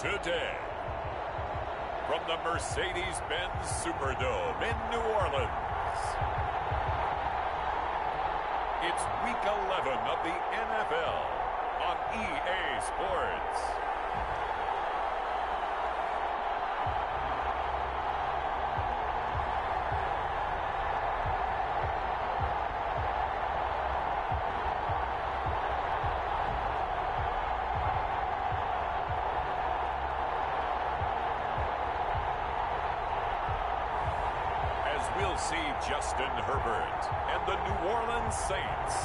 today. From the Mercedes-Benz Superdome in New Orleans, it's Week 11 of the NFL on EA Sports. We'll see Justin Herbert and the New Orleans Saints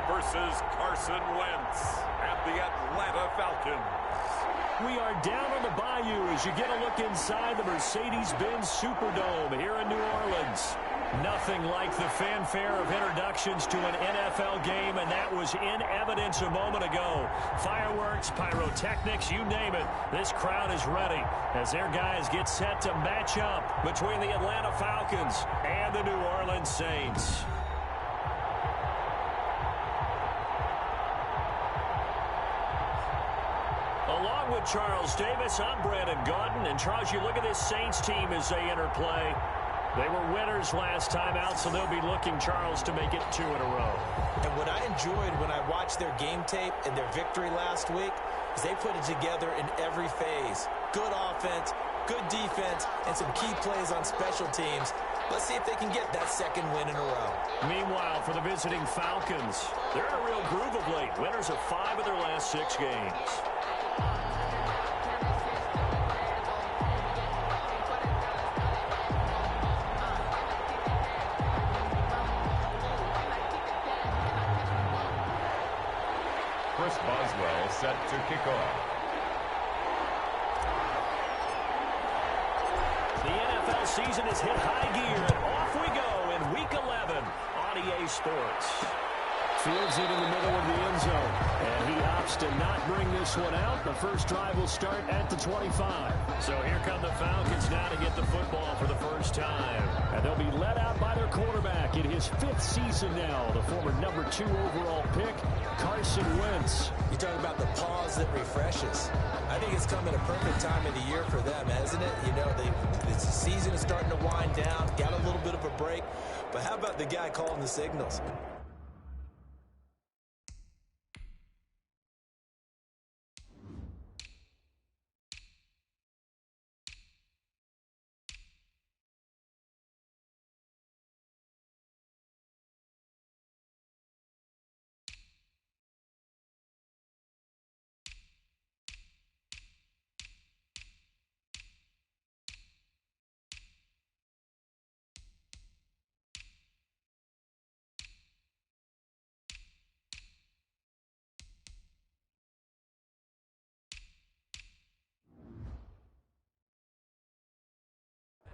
versus Carson Wentz and the Atlanta Falcons. We are down on the bayou as you get a look inside the Mercedes-Benz Superdome here in New Orleans. Nothing like the fanfare of introductions to an NFL game, and that was in evidence a moment ago. Fireworks, pyrotechnics, you name it. This crowd is ready as their guys get set to match up between the Atlanta Falcons and the New Orleans Saints. Along with Charles Davis, I'm Brandon Gaudin. And Charles, you look at this Saints team as they enter play. They were winners last time out, so they'll be looking, Charles, to make it 2 in a row. And what I enjoyed when I watched their game tape and their victory last week is they put it together in every phase. Good offense, good defense, and some key plays on special teams. Let's see if they can get that second win in a row. Meanwhile, for the visiting Falcons, they're in a real groove of late. Winners of 5 of their last 6 games. Boswell set to kick off. The NFL season has hit high gear, and off we go in Week 11 on EA Sports. Fields it in the middle of the end zone, and he opts to not bring this one out. The first drive will start at the 25. So here come the Falcons now to get the football for the first time. And they'll be led out by their quarterback in his 5th season now, the former number 2 overall pick, Carson Wentz. You talk about the pause that refreshes. I think it's come at a perfect time of the year for them, hasn't it? You know, the season is starting to wind down, got a little bit of a break. But how about the guy calling the signals?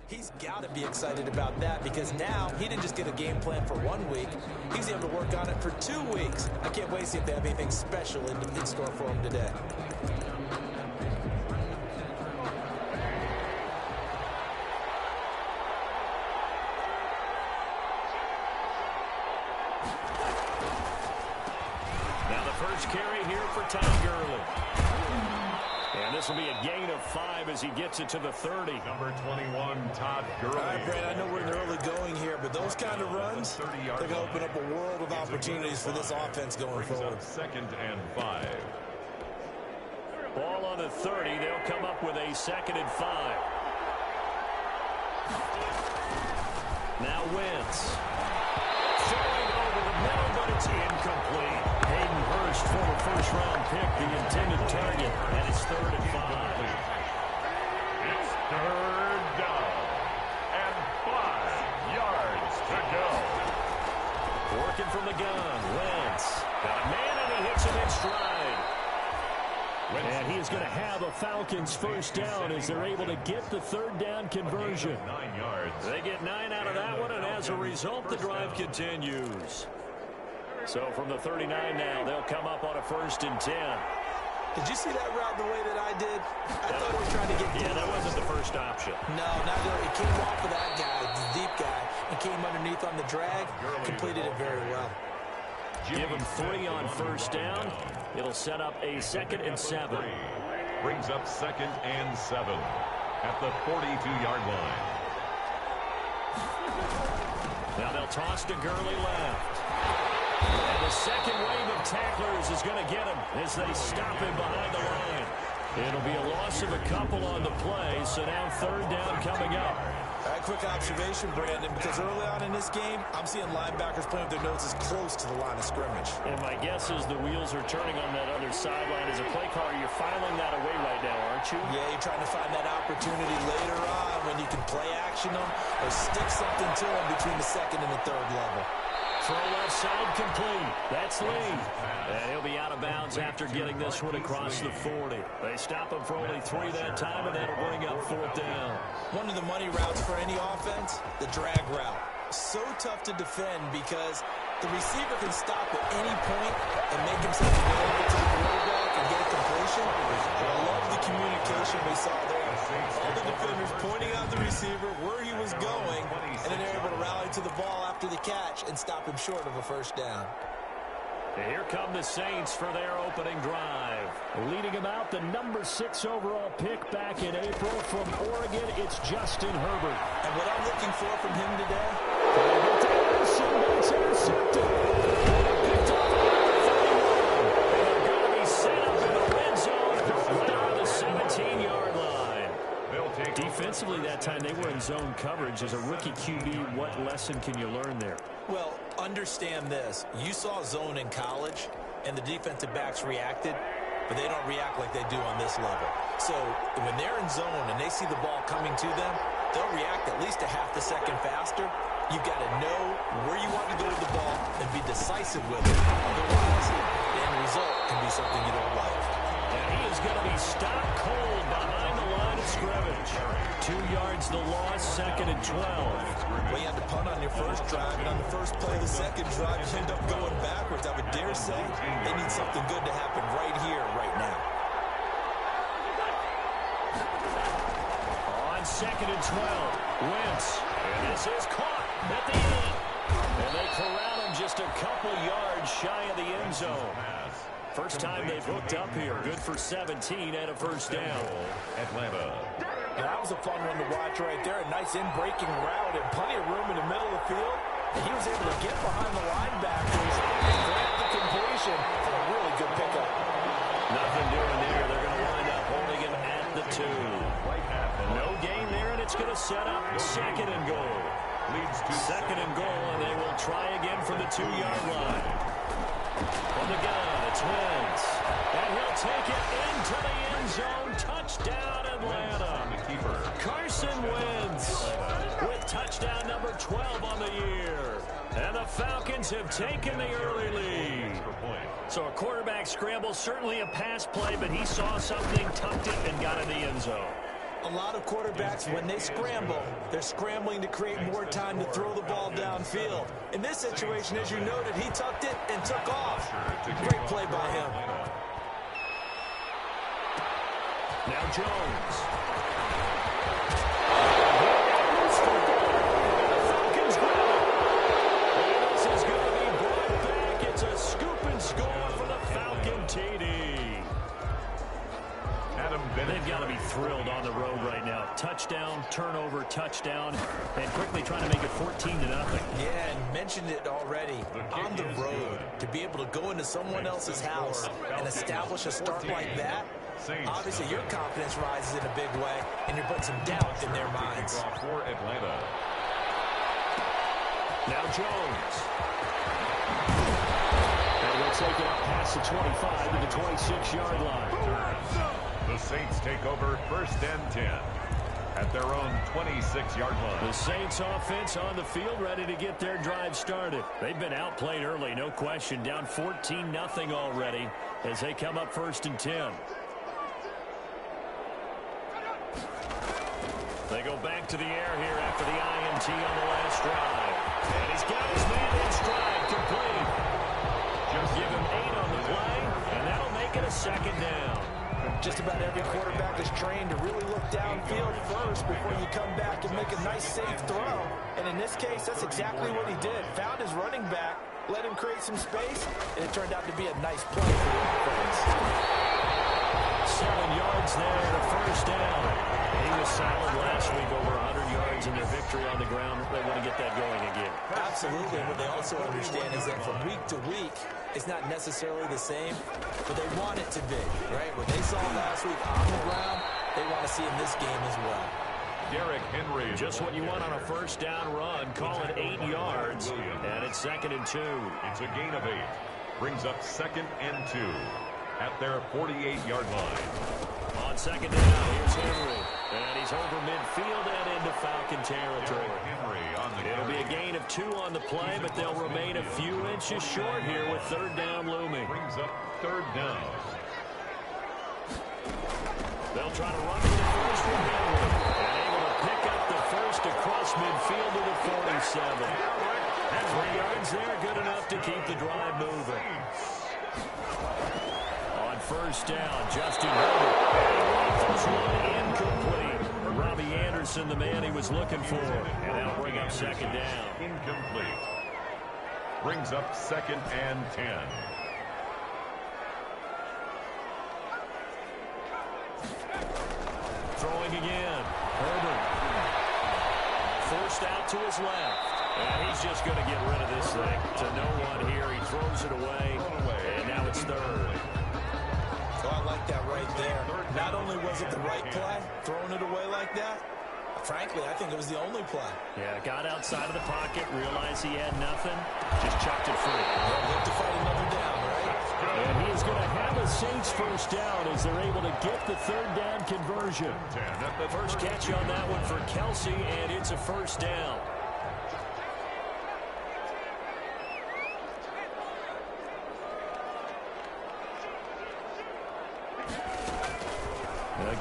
He's got to be excited about that because now he didn't just get a game plan for 1 week. He's able to work on it for 2 weeks. I can't wait to see if they have anything special in store for him today. Now the first carry here for Ty Gurley. And this will be a gain of 5 as he gets it to the 30. Number 21, Todd Gurley. All right, Brad, I know we're in the early going here, but those kind of runs, they're going to open up a world of opportunities for this offense going forward. 2nd and 5. Ball on the 30. They'll come up with a 2nd and 5. Now Wentz. Throwing over the middle, but it's incomplete. Hayden Hurst, former first-round pick, the intended target, and it's 3rd and 5. It's 3rd down and 5 yards to go. Working from the gun, Wentz. Got a man, and he hits him in stride. And he is going to have a Falcons first down as they're able to get the 3rd down conversion. 9 yards. They get 9 out of that one, and as a result, the drive continues. So from the 39 now, they'll come up on a 1st and 10. Did you see that route the way that I did? I thought they were trying to get deep. Yeah, that wasn't the first option. No, not really. It came off of that guy, the deep guy, and came underneath on the drag. Completed it very well. Give him 3 on 1st down. It'll set up a 2nd and 7. brings up 2nd and 7 at the 42-yard line. Now they'll toss to Gurley left. And the second wave of tacklers is going to get him as they stop him behind the line. It'll be a loss of a couple on the play, so now 3rd down coming up. A quick observation, Brandon, because early on in this game, I'm seeing linebackers playing with their noses close to the line of scrimmage. And my guess is the wheels are turning on that other sideline. As a play caller, you're filing that away right now, aren't you? Yeah, you're trying to find that opportunity later on when you can play action them or stick something to them between the 2nd and the 3rd level. Throw left side complete. That's Lee. And he'll be out of bounds after getting this one across the 40. They stop him for only 3 that time, and that'll bring up 4th down. One of the money routes for any offense, the drag route. So tough to defend because the receiver can stop at any point and make himself available to the quarterback and get a completion. I love the communication we saw there. All the defenders pointing out the receiver where he was going, and then they're able to rally to the ball after the catch and stop him short of a 1st down. And here come the Saints for their opening drive. Leading him out, the number 6 overall pick back in April from Oregon, it's Justin Herbert. And what I'm looking for from him today, It's intercepted. Picked off at the 31. And they're going to be set up in the red zone right on the 17-yard line. Defensively that time, they were in zone coverage. As a rookie QB, what lesson can you learn there? well, understand this. You saw zone in college, and the defensive backs reacted, but they don't react like they do on this level. So when they're in zone and they see the ball coming to them, they'll react at least a half the second faster. You've got to know where you want to go with the ball and be decisive with it. Otherwise, the end result can be something you don't like. And he is going to be stopped cold behind the line of scrimmage. 2 yards the loss, 2nd and 12. Well, you had to punt on your first drive, and on the first play of the second drive, you end up going backwards. I would dare say they need something good to happen right here, right now. On 2nd and 12, Wentz. And this is caught at the end. And they corral him just a couple yards shy of the end zone. First time they've hooked up here. Good for 17 and a first down. Atlanta. Now, that was a fun one to watch right there. A nice in-breaking route and plenty of room in the middle of the field. And he was able to get behind the linebackers and grab the completion for a really good pickup. Nothing doing there. They're going to wind up holding him at the 2. And no gain there, and it's going to set up 2nd and goal. Leads to 2nd and goal, and they will try again from the 2-yard line. From the gun, it's Wentz. And he'll take it into the end zone. Touchdown, Atlanta. Carson Wentz with touchdown number 12 on the year. And the Falcons have taken the early lead. So a quarterback scramble, certainly a pass play, but he saw something, tucked it, and got in the end zone. A lot of quarterbacks, when they scramble, they're scrambling to create more time to throw the ball downfield. In this situation, as you noted, he tucked it and took off. Great play by him. Now Jones. Falcons grab it. And this is going to be brought back. It's a scoop and score for the Falcon TD. They've got to be thrilled on the road right now. Touchdown, turnover, touchdown, and quickly trying to make it 14-0. Yeah, and mentioned it already. On the road, to be able to go into someone else's house and establish a start like that, obviously your confidence rises in a big way, and you're putting some doubt in their minds. For Atlanta. Now Jones. And we'll take it up past the 25 to the 26-yard line. The Saints take over 1st and 10 at their own 26-yard line. The Saints offense on the field, ready to get their drive started. They've been outplayed early, no question. Down 14-0 already as they come up 1st and 10. They go back to the air here after the INT on the last drive. And he's got his man in stride, complete. Just give him 8 on the play, and that'll make it a 2nd down. Just about every quarterback is trained to really look downfield first before you come back and make a nice, safe throw. And in this case, that's exactly what he did. Found his running back, let him create some space, and it turned out to be a nice play for the offense. 7 yards there, the first down. He was solid last week, over 100 yards in their victory on the ground. They want to get that going again. Absolutely. What they also understand is that from week to week, it's not necessarily the same, but they want it to be, right? What they saw last week on the ground, they want to see in this game as well. Derrick Henry. Just what you want on a first down run. Call it 8 yards, and it's 2nd and 2. It's a gain of 8. Brings up 2nd and 2 at their 48-yard line. On 2nd down, here's Henry. And he's over midfield and into Falcon territory. Henry on the It'll be a gain of 2 on the play, but they'll remain a few inches short here with 3rd down looming. Brings up 3rd down. They'll try to run for the first from Henry. And able to pick up the first across midfield to the 47. 3 yards there, good enough to keep the drive moving. On 1st down, Justin Herbert. First one incomplete. Robbie Anderson, the man he was looking for. And that'll bring up 2nd down. Incomplete. Brings up 2nd and 10. Throwing again. Herbert. Forced out to his left. And he's just going to get rid of this thing. To no one here. He throws it away. And now it's 3rd. So I like that right there. Not only was it the right play, throwing it away like that, frankly, I think it was the only play. Yeah, got outside of the pocket, realized he had nothing, just chucked it free. Well, look to fight another down, right? And he is going to have a Saints first down as they're able to get the 3rd down conversion. First catch on that one for Kelsey, and it's a first down.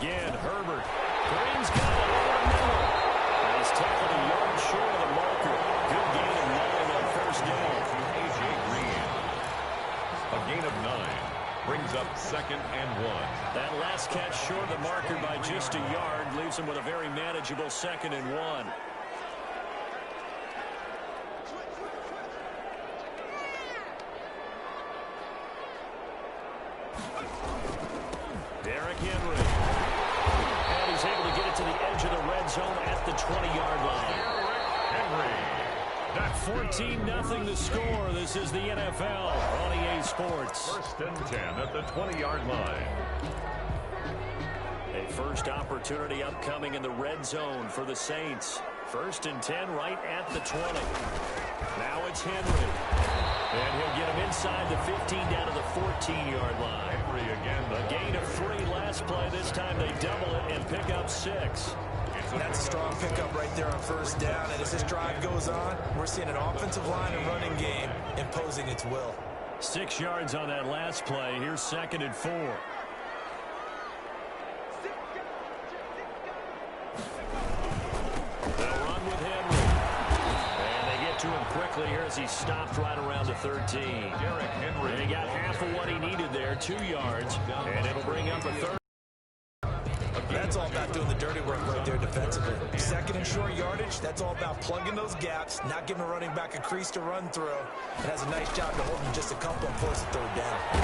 Again, Herbert. Green's got it over the middle. And he's tackled a yard short of the marker. Good gain of 9 on first down. A.J. Green. A gain of 9. Brings up 2nd and 1. That last catch short of the marker by just a yard leaves him with a very manageable 2nd and 1. Derrick Henry. And he's able to get it to the edge of the red zone at the 20-yard line. Henry. That's 14-0 the score. This is the NFL on EA Sports. 1st and 10 at the 20-yard line. A first opportunity upcoming in the red zone for the Saints. 1st and 10 right at the 20. Now it's Henry. And he'll get him inside the 15 down to the 14-yard line. Henry again. A gain of 3 last play. This time they double it and pick up 6. That's a strong pickup right there on first down. And as this drive goes on, we're seeing an offensive line and running game imposing its will. 6 yards on that last play. Here's 2nd and 4. They'll run with Henry. And they get to him quickly here as he stopped right around the 13. Derrick Henry. And he got half of what he needed there, 2 yards. And it'll bring up a 3rd. That's all about doing the dirty work right there defensively. 2nd and short yardage, that's all about plugging those gaps, not giving a running back a crease to run through. It has a nice job to hold him just a couple and force a 3rd down. And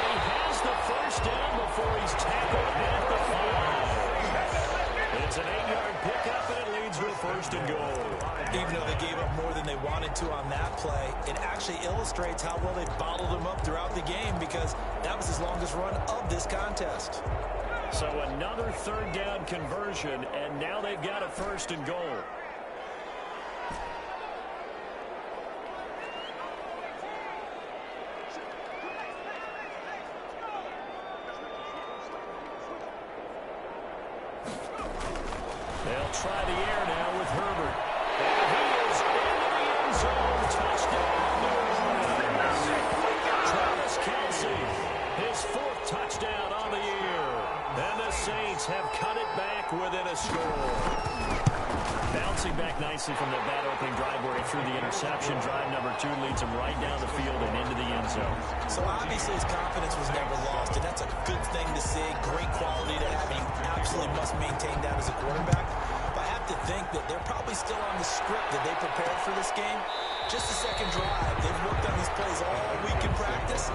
he has the first down before he's tackled at the 5. It's an 8-yard pickup, and it leads to a 1st and goal. Even though they gave up more than they wanted to on that play, it actually illustrates how well they bottled him up throughout the game because that was his longest run of this contest. So another 3rd down conversion, and now they've got a 1st and goal. They'll try the air now with Herbert. And he is into the end zone. Touchdown, New Orleans. Travis Kelce, his 4th touchdown on the year. And the Saints have cut it back within a score. Bouncing back nicely from that bad opening drive where he threw the interception. Drive number 2 leads him right down the field and into the end zone. So obviously his confidence was never lost, and that's a good thing to see. Great quality to have, and you absolutely must maintain that as a quarterback. But I have to think that they're probably still on the script that they prepared for this game. Just the second drive. They've worked on these plays all week in practice.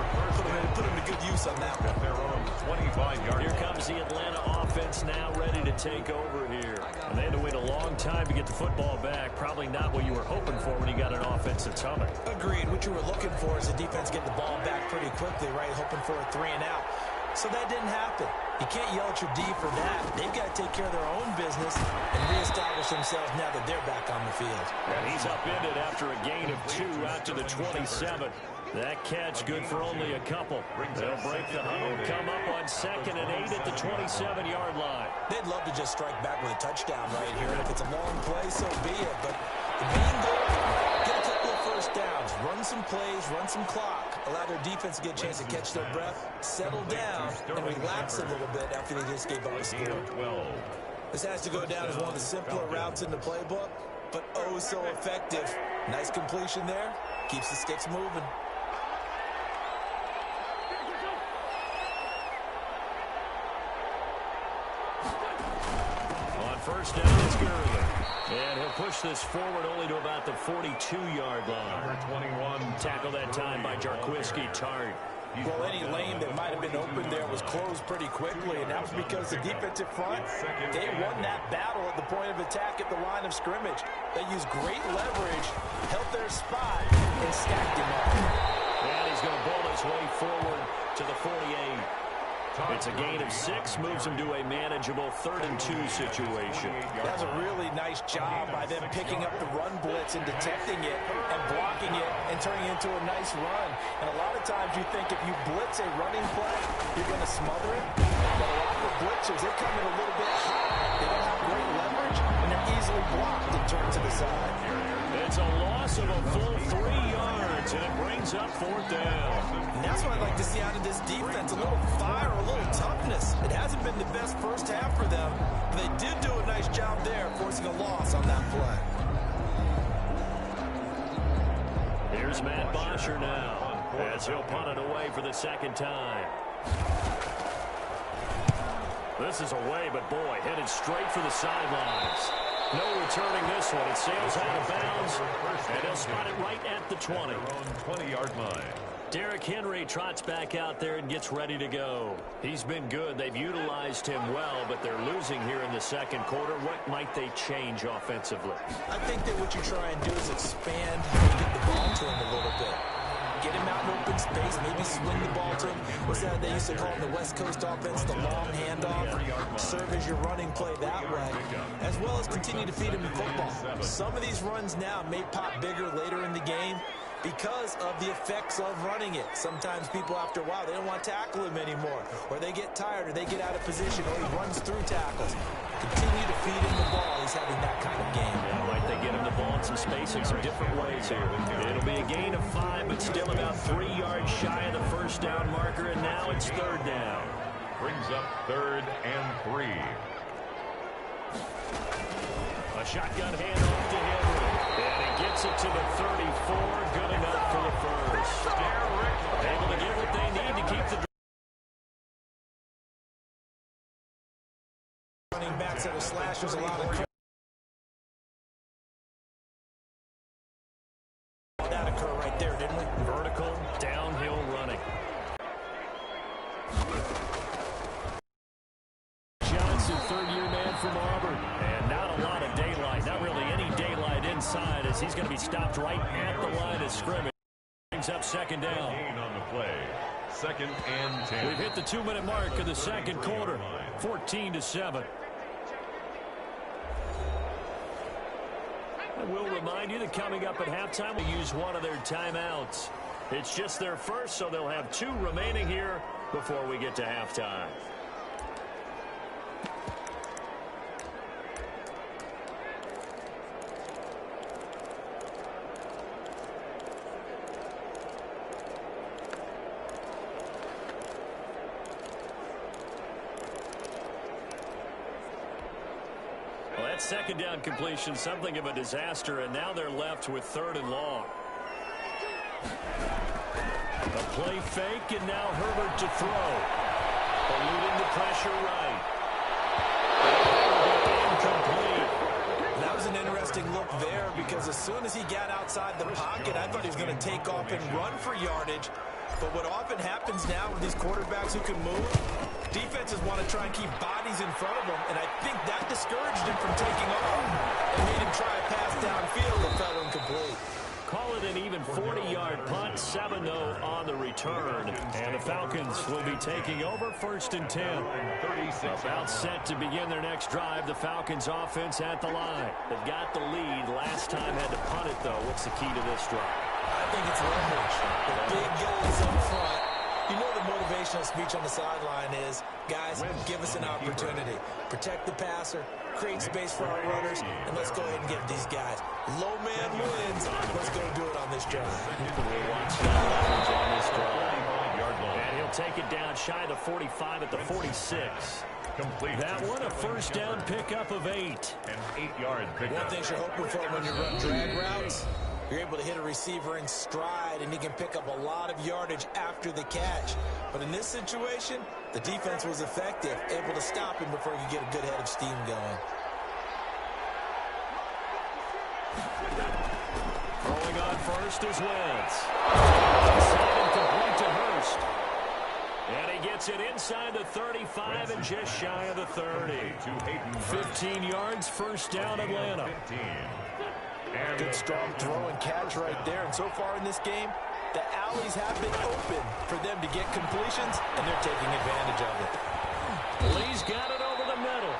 Put them to good use on that one. Their own 25-yard. Here comes the Atlanta offense now ready to take over here. And they had to wait a long time to get the football back. Probably not what you were hoping for when you got an offense that's humming. Agreed. What you were looking for is the defense getting the ball back pretty quickly, right? Hoping for a 3 and out. So that didn't happen. You can't yell at your D for that. They've got to take care of their own business and reestablish themselves now that they're back on the field. And he's upended after a gain of 2 out to the 27. That catch good for only a couple. They'll break the huddle, come up on 2nd and 8 at the 27-yard line. They'd love to just strike back with a touchdown right here. And if it's a long play, so be it. But the main goal, get a couple of first downs, run some plays, run some clock, allow their defense to get a chance to catch their breath, settle down, and relax a little bit after they just gave up a score. This has to go down as one of the simpler routes in the playbook, but oh so effective. Nice completion there. Keeps the sticks moving. On first down, it's Gurley. And he'll push this forward only to about the 42-yard line. Number 21. Tackled that time by Jarquiski Tart. Well, any lane that might have been open there was closed pretty quickly, and that was because the defensive front, they won that battle at the point of attack at the line of scrimmage. They used great leverage, held their spot, and stacked him up. And he's going to bowl his way forward to the 48. It's a gain of 6, moves him to a manageable 3rd and 2 situation. That was a really nice job by them picking up the run blitz and detecting it and blocking it and turning it into a nice run. And a lot of times you think if you blitz a running play, you're going to smother it. But a lot of blitzers, they come in a little bit high. They don't have great leverage, and they're easily blocked and turned to the side. It's a loss of a full 3 yards, and it brings up 4th down. And that's what I'd like to see out of this defense, a little fire, a little toughness. It hasn't been the best first half for them, but they did do a nice job there, forcing a loss on that play. Here's Matt Bosher now, as he'll punt it away for the 2nd time. This is away, but boy, headed straight for the sidelines. No returning this one. It sails out of bounds, and they'll spot it right at the 20. 20-yard line. Derrick Henry trots back out there and gets ready to go. He's been good. They've utilized him well, but they're losing here in the 2nd quarter. What might they change offensively? I think that what you try and do is expand how you get the ball to him a little bit. Get him out in open space, maybe swing the ball to him. What's that they used to call in the West Coast offense, the long handoff? Serve as your running play that way, as well as continue to feed him the football. Some of these runs now may pop bigger later in the game because of the effects of running it. Sometimes people, after a while, they don't want to tackle him anymore, or they get tired, or they get out of position, or he runs through tackles. Continue to feed him the ball. He's having that kind of game. Yeah, might they get him the ball in some spacing, some different ways here. It'll be a gain of 5, but still about 3 yards shy of the first down marker, and now it's 3rd down. Brings up 3rd and 3. A shotgun handoff to Henry. And he gets it to the 34. Good enough for the first. Able to get what they need to keep the running backs that are slashers, a lot of that occur right there, didn't we? vertical downhill running. Johnson, 3rd-year man from Auburn. And not a lot of daylight. Not really any daylight inside as he's going to be stopped right at the line of scrimmage. Brings up 2nd down. Gain on the play. 2nd and 10. We've hit the 2-minute mark of the 2nd quarter. 14-7. I will remind you that coming up at halftime, we'll use one of their timeouts. It's just their first, so they'll have 2 remaining here before we get to halftime. Well, that 2nd down completion, something of a disaster, and now they're left with 3rd and long. A play fake, and now Herbert to throw. Eluding the pressure right. Incomplete. That interesting look there because as soon as he got outside the pocket, I thought he was going to take off and run for yardage. But what often happens now with these quarterbacks who can move, defenses want to try and keep bodies in front of them, and I think that discouraged him from taking off and made him try a pass downfield that fell incomplete. Call it an even 40-yard punt, 7-0 on the return. And the Falcons will be taking over 1st and 10. About set to begin their next drive. The Falcons offense at the line. They've got the lead. Last time had to punt it, though. What's the key to this drive? I think it's leverage. The big guys up front. You know the motivational speech on the sideline is, guys, give us an opportunity. Protect the passer, create space for our runners, and let's go ahead and give these guys. Low man wins. Let's go do it on this drive. We'll watch that leverage on this drive. And he'll take it down shy of the 45 at the 46. Complete. That one, a first down pickup of 8. An 8-yard pickup. One thing you're hoping for when you run drag routes, you're able to hit a receiver in stride, and he can pick up a lot of yardage after the catch. But in this situation, the defense was effective, able to stop him before he could get a good head of steam going. Throwing on first is Wentz. Inside complete to Hurst. And he gets it inside the 35 and just shy of the 30. 15 yards, first down, Atlanta. Good strong throw and catch right there. And so far in this game, the alleys have been open for them to get completions, and they're taking advantage of it. Lee's got it over the middle.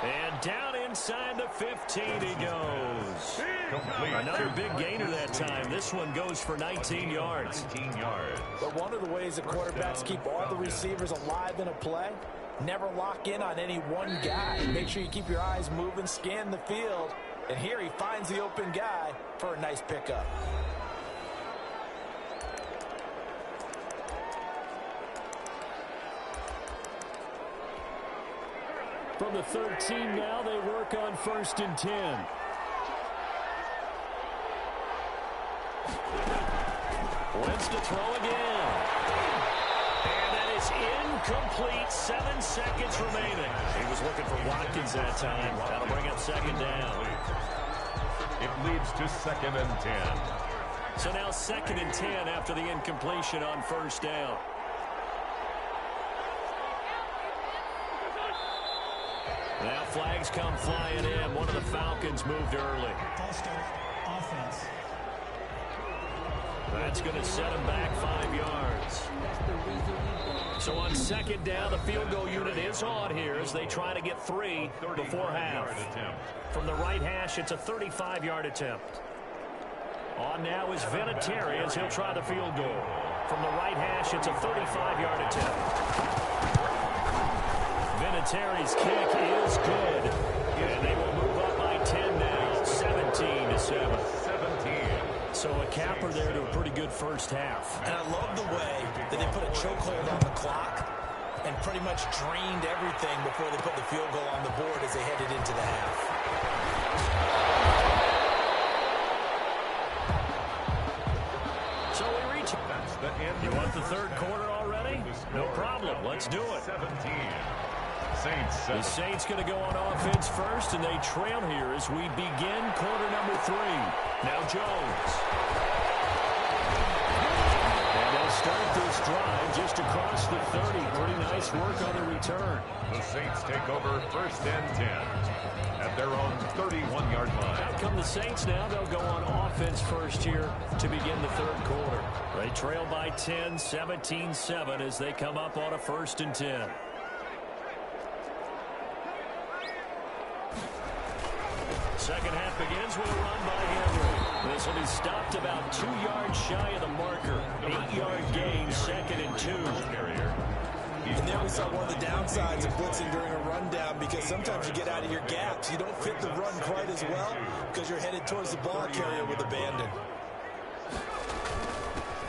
And down inside the 15 he goes. Complete. Another big gainer that time. This one goes for 19 yards. 19 yards. But one of the ways that quarterbacks keep all the receivers alive in a play, never lock in on any one guy. Make sure you keep your eyes moving, scan the field. And here he finds the open guy for a nice pickup. From the 13 now, they work on 1st and 10. Wentz to throw again. And that is incomplete. 7 seconds remaining. He was looking for Watkins that time. That'll bring up 2nd down. It leads to 2nd and 10. So now 2nd and 10 after the incompletion on 1st down. Now flags come flying in. One of the Falcons moved early. Offense. That's going to set him back 5 yards. So on 2nd down, the field goal unit is on here as they try to get 3 before half. From the right hash, it's a 35-yard attempt. On now is Vinatieri as he'll try the field goal. From the right hash, it's a 35-yard attempt. Vinatieri's kick is good. And they will move up by 10 now, 17-7. 17. So a capper there to a pretty good first half. And I love the way that they put a chokehold on the clock and pretty much drained everything before they put the field goal on the board as they headed into the half. So we reach. That's the end. You want the 3rd quarter already? No problem. Let's do it. 17. Saints. The Saints going to go on offense first, and they trail here as we begin quarter number 3. Now Jones. And they'll start this drive just across the 30. Pretty nice work on the return. The Saints take over 1st and 10 at their own 31-yard line. Out come the Saints now. They'll go on offense first here to begin the 3rd quarter. They trail by 10, 17-7 as they come up on a 1st and 10. Second half begins with a run by Henry. This will be stopped about 2 yards shy of the marker. 8-yard gain, 2nd and 2. And there we saw one of the downsides of blitzing during a rundown because sometimes you get out of your gaps. You don't fit the run quite as well because you're headed towards the ball carrier with abandon.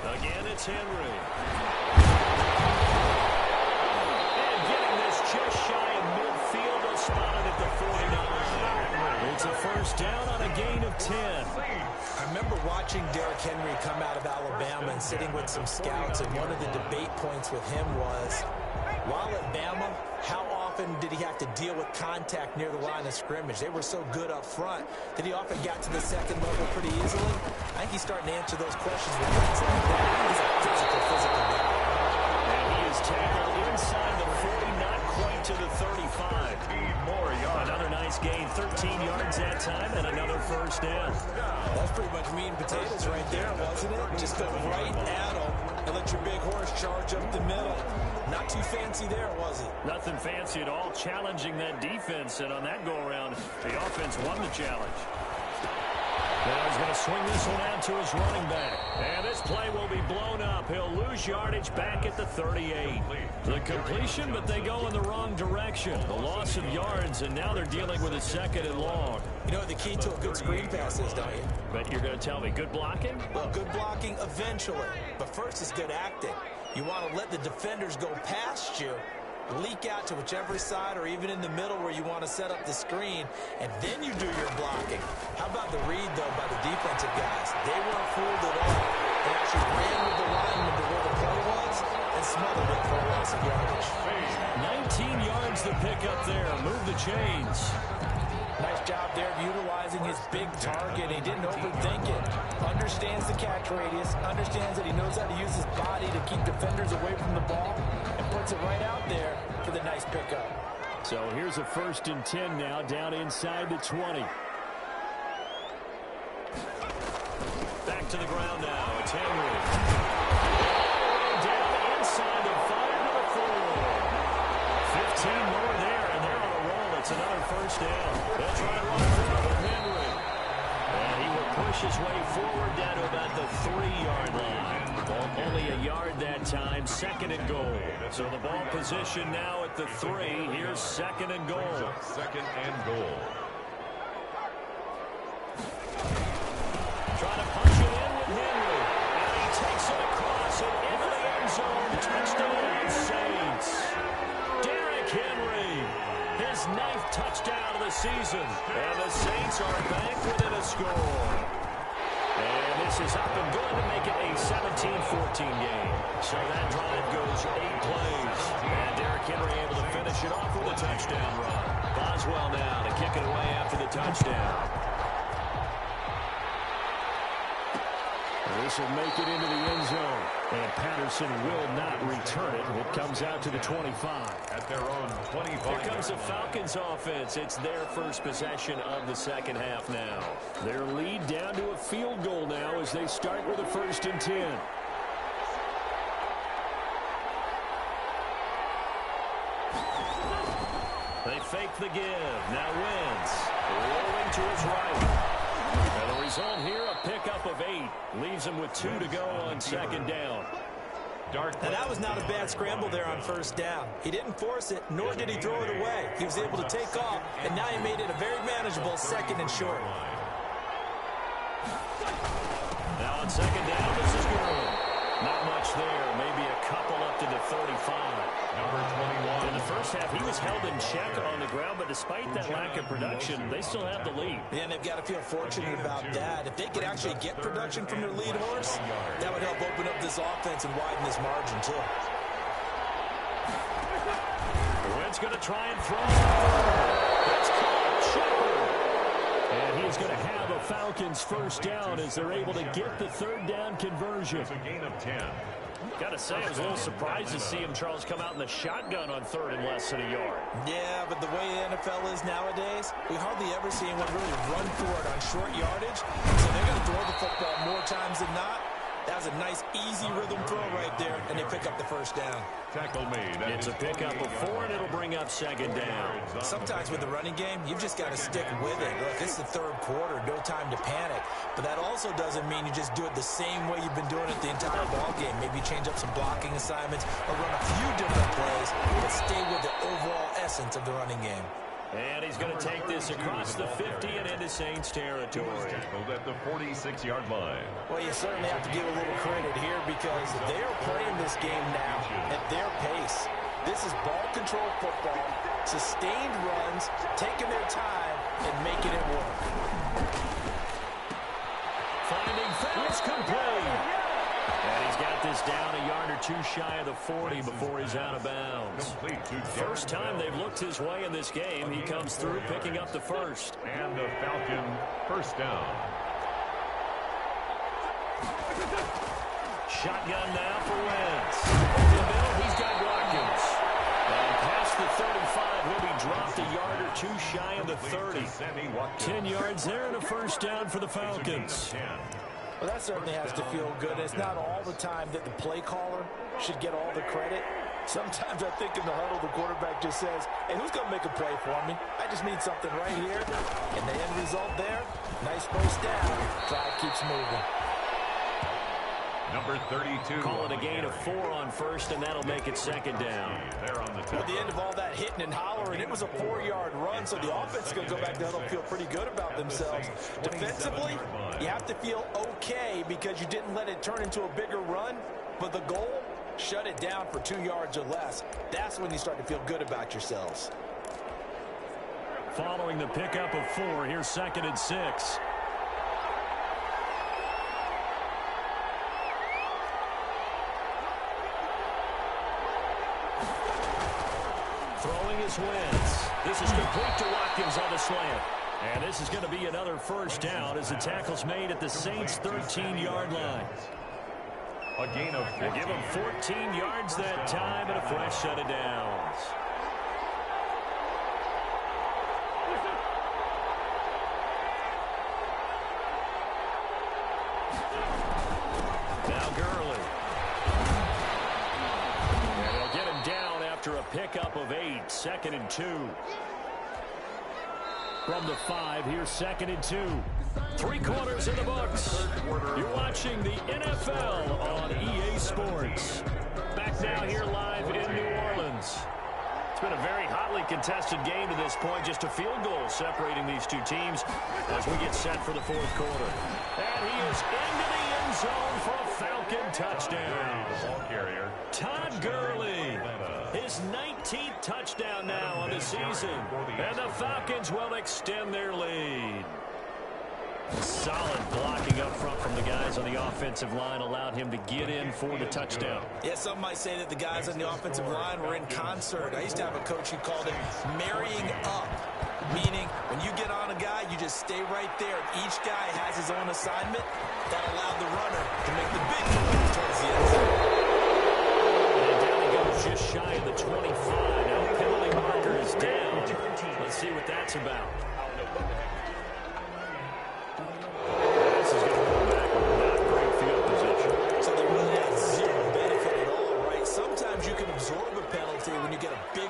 Again, it's Henry. And getting this just shy of midfield, they'll spot it at the 49. It's a first down on a gain of 10. I remember watching Derrick Henry come out of Alabama and sitting with some scouts, and one of the debate points with him was, while at Bama, how often did he have to deal with contact near the line of scrimmage? They were so good up front that he often got to the second level pretty easily. I think he's starting to answer those questions with things like that. He's a physical guy. And he is tackled inside the 40, not quite to the 35. More yards. Another nice gain, 13 yards that time, and another first down. That's pretty much meat and potatoes right there, wasn't it? Just go right at him and let your big horse charge up the middle. Not too fancy there, was it? Nothing fancy at all, challenging that defense, and on that go-around, the offense won the challenge. Now he's going to swing this one out to his running back. And this play will be blown up. He'll lose yardage back at the 38. The completion, but they go in the wrong direction. The loss of yards, and now they're dealing with a second and long. You know what the key to a good screen pass is, don't you? But you're going to tell me, good blocking? Well, good blocking eventually. But first is good acting. You want to let the defenders go past you, leak out to whichever side or even in the middle where you want to set up the screen, and then you do your blocking. How about the read, though, by the defensive guys? They weren't fooled at all. They actually ran with the lineman to where the play was and smothered it for a loss of yardage. 19 yards to pick up there. Move the chains. Nice job there of utilizing his big target. He didn't overthink it. Understands the catch radius. Understands that he knows how to use his body to keep defenders away from the ball. And puts it right out there for the nice pickup. So here's a 1st and 10 now, down inside the 20. Back to the ground now. It's Henry. Down inside the 5 to the 4. 15 more there, and they're on a roll. It's another first down. They'll try to run through with Henry. And he will push his way forward down to about the 3-yard line. Only a yard that time, 2nd and goal. So the ball position now at the 3. Here's 2nd and goal. 2nd and goal. Trying to punch it in with Henry. And he takes it across and into the end zone. Touchdown, Saints. Derrick Henry. His 9th touchdown of the season. And the Saints are back within a score. And this is up and good to make it a 17-14 game. So that drive goes 8 plays. And Derrick Henry able to finish it off with a touchdown run. Boswell now to kick it away after the touchdown. This will make it into the end zone. And Patterson will not return it. It comes out to the 25. At their own 25. Here comes the Falcons offense. It's their first possession of the second half now. Their lead down to a field goal now as they start with a 1st and 10. They fake the give. Now Wentz rolling to his right. And the result here, a pickup of 8. Leaves him with 2 to go on 2nd down. Now that was not a bad scramble there on 1st down. He didn't force it, nor did he throw it away. He was able to take off, and now he made it a very manageable 2nd and short. Now on 2nd down, this is good. Not much there. Maybe a couple up to the 35. Number 21. In the first half, he was held in check on the ground, but despite that lack of production, they still have the lead. Yeah, and they've got to feel fortunate about that. If they could actually get production from their lead horse, that would help open up this offense and widen this margin, too. Wentz going to try and throw. That's caught. Shepard. And he's going to have a Falcons 1st down as they're able to get the 3rd down conversion. It's a gain of 10. Got to say, I was a little surprised to see him, Charles, come out in the shotgun on 3rd and less than a yard. Yeah, but the way the NFL is nowadays, we hardly ever see anyone really run for it on short yardage. So they're going to throw the football more times than not. That was a nice, easy rhythm throw right there, and they pick up the 1st down. Tackle made. It's a pickup of 4, and it'll bring up 2nd down. Sometimes with the running game, you've just got to stick with it. Look, it's the 3rd quarter, no time to panic. But that also doesn't mean you just do it the same way you've been doing it the entire ball game. Maybe change up some blocking assignments or run a few different plays, but stay with the overall essence of the running game. And he's going to take this across the 50 and into Saints territory. Tackled at the 46-yard line. Well, you certainly have to give a little credit here because they are playing this game now at their pace. This is ball control football, sustained runs, taking their time, and making it work. Finding Fowles complete. And he's got get this down a yard or two shy of the 40 before he's out of bounds. First time they've looked his way in this game. He comes through picking up the first. And the Falcon first down. Shotgun now for Wentz. In the middle, he's got Watkins. And past the 35, will be dropped a yard or two shy of the 30. 10 yards there and a first down for the Falcons. Well, that certainly has to feel good. It's not all the time that the play caller should get all the credit. Sometimes I think in the huddle, the quarterback just says, hey, who's going to make a play for me? I just need something right here. And the end result there, nice first down. Drive keeps moving. Number 32. Call it a gain of 4 on first, and that'll make it second down. At the end of all that hitting and hollering, it was a 4-yard run, so the offense is going to go back to huddle and feel pretty good about themselves. Defensively, you have to feel okay because you didn't let it turn into a bigger run, but the goal, shut it down for 2 yards or less. That's when you start to feel good about yourselves. Following the pickup of 4, here's 2nd and 6. Throwing his Wentz. This is complete to Watkins on the slant. And this is going to be another first down as the tackle's made at the Saints' 13-yard line. A gain of 14. Give him 14 yards that time and a fresh set of downs. Now Gurley. And they'll get him down after a pickup of 8. 2nd and 2. From the 5, here's 2nd and 2. 3 quarters in the books. You're watching the NFL on EA Sports. Back now here live in New Orleans. It's been a very hotly contested game to this point. Just a field goal separating these two teams as we get set for the 4th quarter. And he is into the end zone for a Falcon touchdown. Ball carrier. Todd Gurley. His 19th touchdown now on the season. And the Falcons will extend their lead. Solid blocking up front from the guys on the offensive line allowed him to get in for the touchdown. Yeah, some might say that the guys on the offensive line were in concert. I used to have a coach who called it marrying up, meaning when you get on a guy, you just stay right there. Each guy has his own assignment. That allowed the runner to make the big move towards the end zone. And down he goes just shy of the 25. Now penalty marker is down. Let's see what that's about.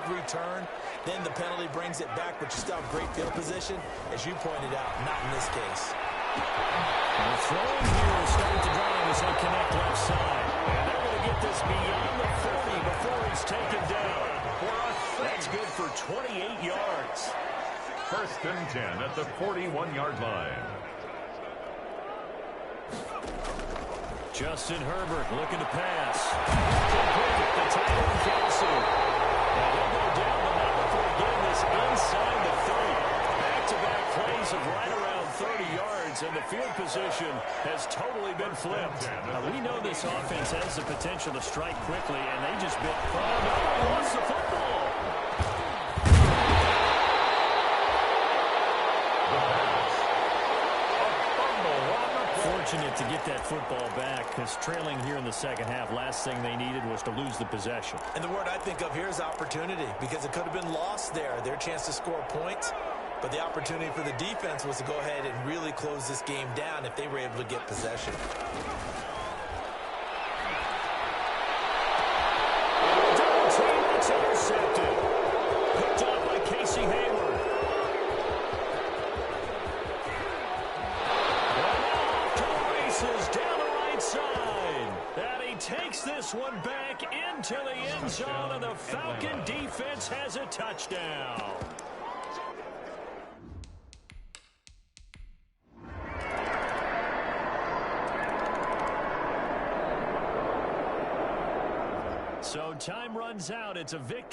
Return, then the penalty brings it back, but you still have great field position, as you pointed out, not in this case. The throwing here is starting to drive as they connect left side. And they're going to get this beyond the 40 before he's taken down. That's good for 28 yards. 1st and 10 at the 41-yard line. Justin Herbert looking to pass. The tight end Kelsey. And he'll go down, but not before getting this inside the 30. Back-to-back plays of right around 30 yards, and the field position has totally been flipped. We know this offense has the potential to strike quickly, and they just bit. Oh, no, he lost the football. Fortunate to get that football back because trailing here in the second half, last thing they needed was to lose the possession. And the word I think of here is opportunity, because it could have been lost there, their chance to score points. But the opportunity for the defense was to go ahead and really close this game down if they were able to get possession. It's intercepted. Picked up by Casey Hayward. Down the right side. And he takes this one back into the end zone, and the Falcon defense has a touchdown. So time runs out. It's a victory.